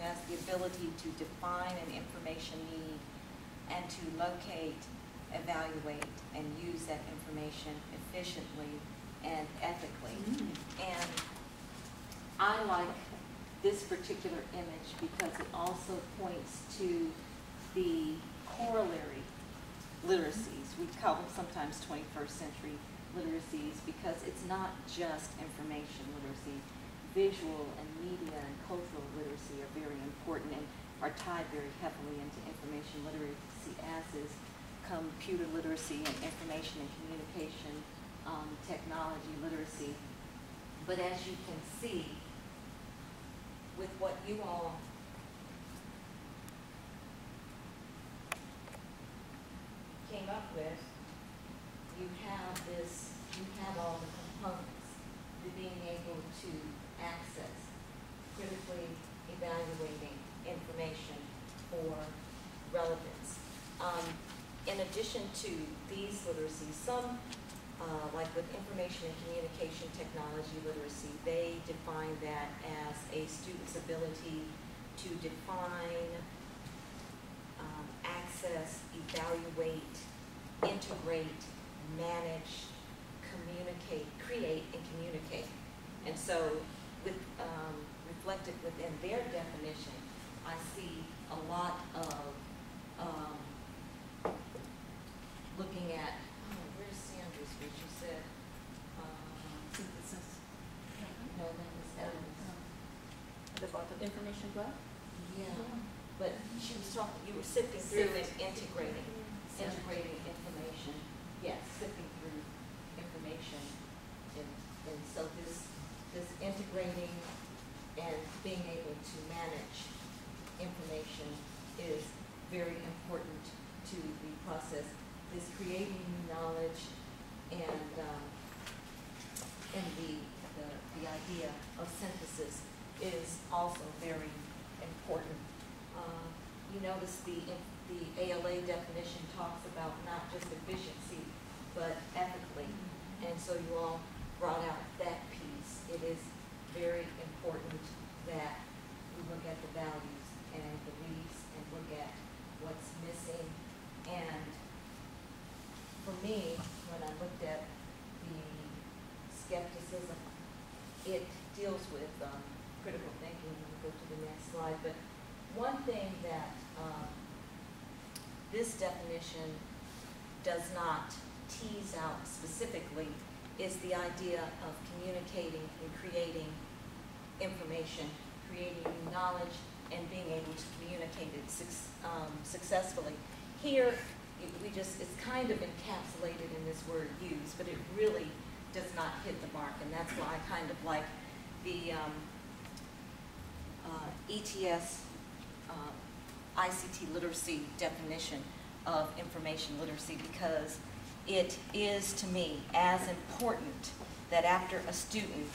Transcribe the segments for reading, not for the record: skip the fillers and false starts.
who has the ability to define an information need and to locate, evaluate, and use that information efficiently and ethically. And I like this particular image because it also points to the corollary literacies. We call them sometimes 21st century literacies because it's not just information literacy. Visual and media and cultural literacy are very important and are tied very heavily into information literacy, as is computer literacy and information and communication technology literacy. But as you can see, with what you all came up with, you have all the components to being able to access critically evaluating information for relevance. In addition to these literacies, some, like with information and communication technology literacy, they define that as a student's ability to define, access, evaluate, integrate, manage, communicate, create, and communicate. And so, with, reflected within their definition, I see a lot of looking at, where's Sandra's, which you said, synthesis. no, that was Evans. About the information block? Yeah, but she was talking, you were sifting through and integrating information. Yes, sifting through information. And so this integrating and being able to manage information is very important to the process. This creating new knowledge and the idea of synthesis is also very important. You notice the ALA definition talks about not just efficiency, but ethically. And so you all brought out that piece. It is very important that we look at the values and beliefs and look at what's missing. And for me, when I looked at the skepticism, it deals with critical thinking. We'll go to the next slide. But one thing that this definition does not tease out specifically is the idea of communicating and creating information, creating new knowledge, and being able to communicate it successfully. Here, it's kind of encapsulated in this word use, but it really does not hit the mark, and that's why I kind of like the ETS ICT literacy definition of information literacy, because it is, to me, as important that after a student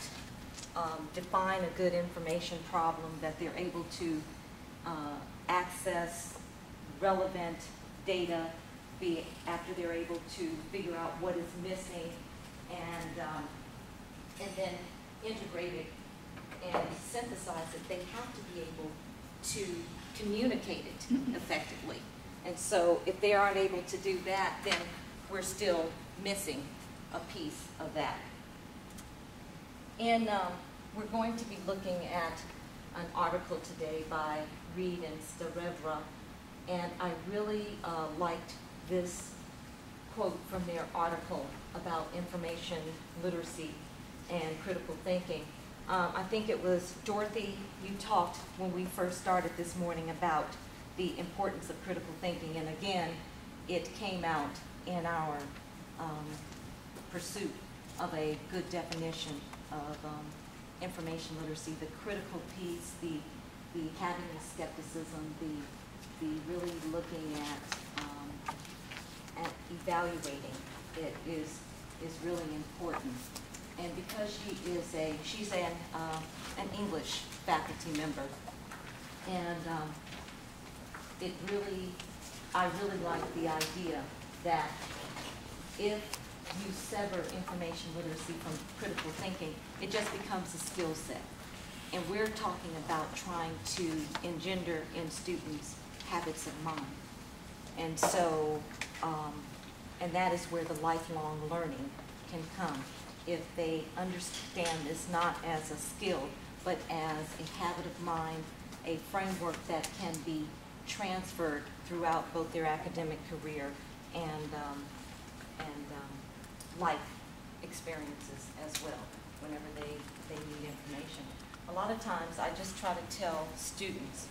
define a good information problem, that they're able to access relevant data, after they're able to figure out what is missing, and then integrate it and synthesize it. They have to be able to communicate it effectively. And so if they aren't able to do that, then we're still missing a piece of that. And we're going to be looking at an article today by Reed and Starevra, and I really liked this quote from their article about information literacy and critical thinking. I think it was Dorothy, you talked when we first started this morning about the importance of critical thinking, and again, it came out in our pursuit of a good definition of information literacy, the critical piece, the having the skepticism, the really looking at evaluating it is really important. And because she's an English faculty member, and I really like the idea that if you sever information literacy from critical thinking, it just becomes a skill set. And we're talking about trying to engender in students habits of mind. And so, and that is where the lifelong learning can come. If they understand this not as a skill, but as a habit of mind, a framework that can be transferred throughout both their academic career and life experiences as well, whenever they need information. A lot of times I just try to tell students,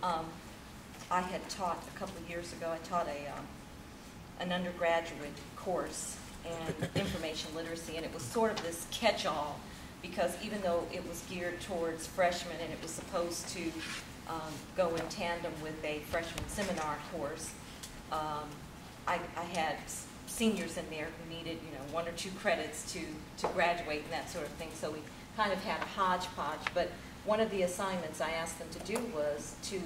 I had taught a couple of years ago, I taught an undergraduate course in information literacy, and it was sort of this catch-all, because even though it was geared towards freshmen and it was supposed to go in tandem with a freshman seminar course, I had seniors in there who needed, 1 or 2 credits to graduate and that sort of thing. So we kind of had a hodgepodge. But one of the assignments I asked them to do was to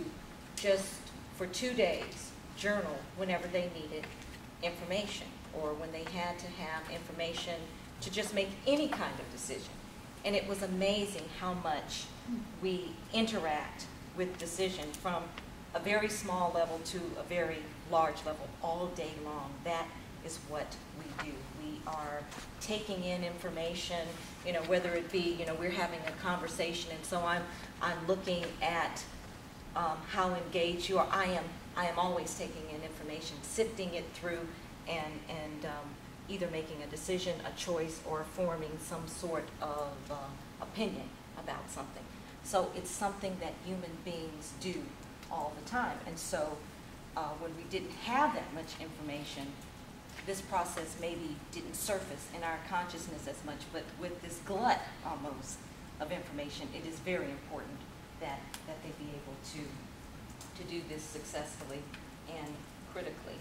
just, for 2 days, journal whenever they needed information, or when they had to have information to just make any kind of decision. And it was amazing how much we interact with decision from a very small level to a very large level all day long. That is what we do. We are taking in information, whether it be, we're having a conversation, and so I'm looking at how engaged you are. I am always taking in information, sifting it through, and either making a decision, a choice, or forming some sort of opinion about something. So it's something that human beings do all the time. And so when we didn't have that much information, this process maybe didn't surface in our consciousness as much, but with this glut almost of information, it is very important that they be able to do this successfully and critically.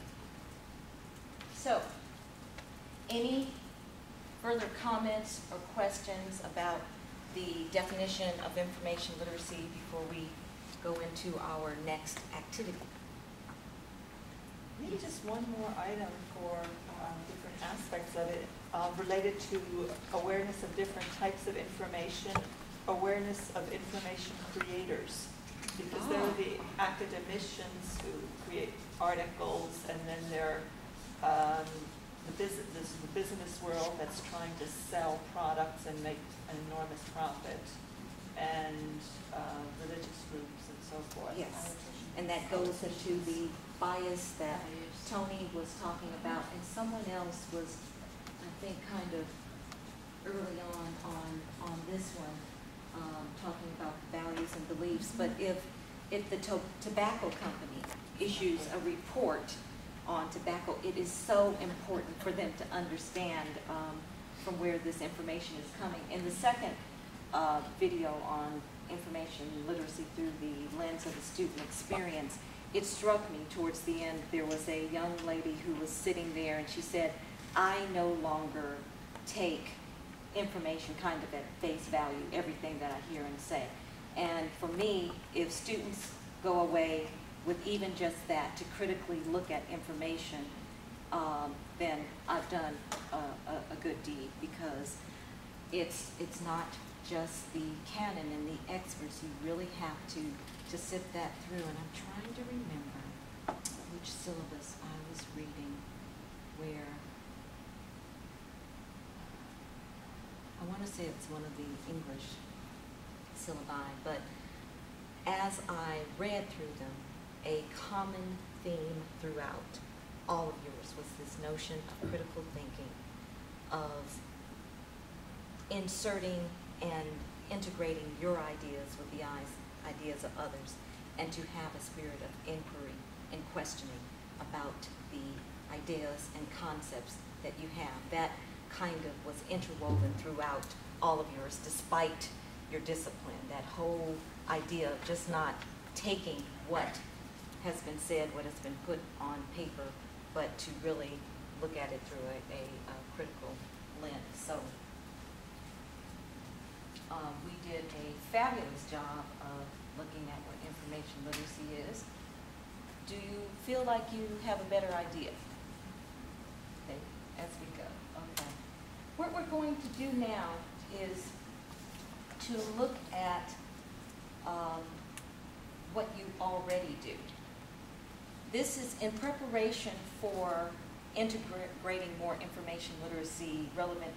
So, any further comments or questions about the definition of information literacy before we go into our next activity? Maybe just one more item for different aspects of it, related to awareness of different types of information, awareness of information creators, because there are the academicians who create articles, and then there are the business world that's trying to sell products and make an enormous profit, and religious groups and so forth. Yes, and that goes into the bias that Tony was talking about, and someone else was, I think, kind of early on this one, talking about values and beliefs. But if the tobacco company issues a report on tobacco, it is so important for them to understand from where this information is coming. In the second video on information literacy through the lens of the student experience, it struck me towards the end, there was a young lady who was sitting there, and she said, I no longer take information kind of at face value, everything that I hear and say. And for me, if students go away with even just that, to critically look at information, then I've done a good deed, because it's not just the canon and the experts. You really have to sift that through. And I'm trying to remember which syllabus I was reading where, I want to say it's one of the English syllabi, but as I read through them, a common theme throughout all of yours was this notion of critical thinking, of inserting and integrating your ideas with the ideas of others, and to have a spirit of inquiry and questioning about the ideas and concepts that you have. That kind of was interwoven throughout all of yours, despite your discipline. That whole idea of just not taking what has been said, what has been put on paper, but to really look at it through a critical lens. So we did a fabulous job of looking at what information literacy is. Do you feel like you have a better idea? Okay, as we go. Okay. What we're going to do now is to look at what you already do. This is in preparation for integrating more information literacy relevant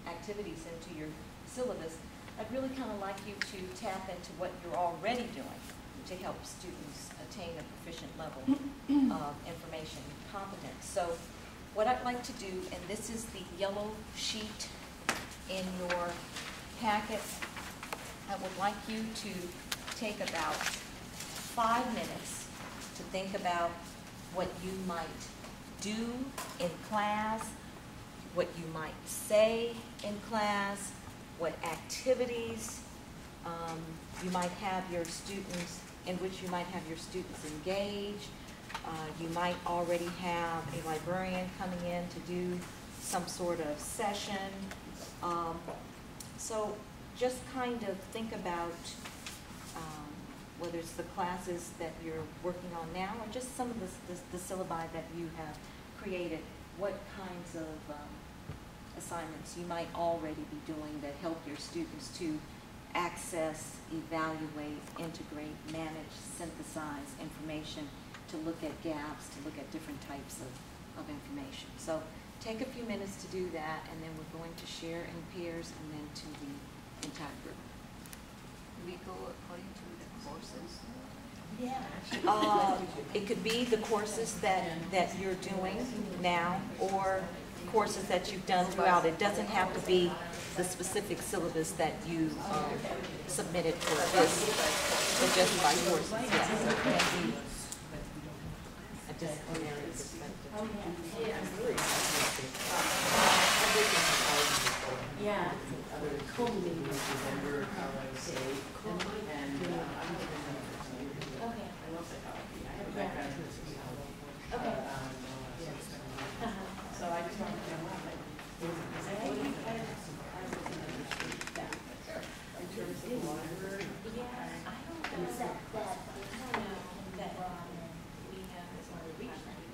activities into your syllabus. I'd really kind of like you to tap into what you're already doing to help students attain a proficient level of information competence. So what I'd like to do, and this is the yellow sheet in your packet, I would like you to take about 5 minutes to think about what you might do in class, what you might say in class, what activities you might have your students, in which you might have your students engage. You might already have a librarian coming in to do some sort of session. So just kind of think about whether it's the classes that you're working on now or just some of the syllabi that you have created, what kinds of assignments you might already be doing that help your students to access, evaluate, integrate, manage, synthesize information, to look at gaps, to look at different types of information. So take a few minutes to do that, and then we're going to share in pairs and then to the entire group. We go according to the courses? Yeah. It could be the courses that you're doing now or courses that you've done throughout. It doesn't have to be the specific syllabus that you submitted for this, but just by courses, yes. It can be a disciplinary perspective. Yeah. Okay. Yeah. Okay. So I just wanted to know, like, in terms of the library? Yeah, I don't know that we have this on the weekend.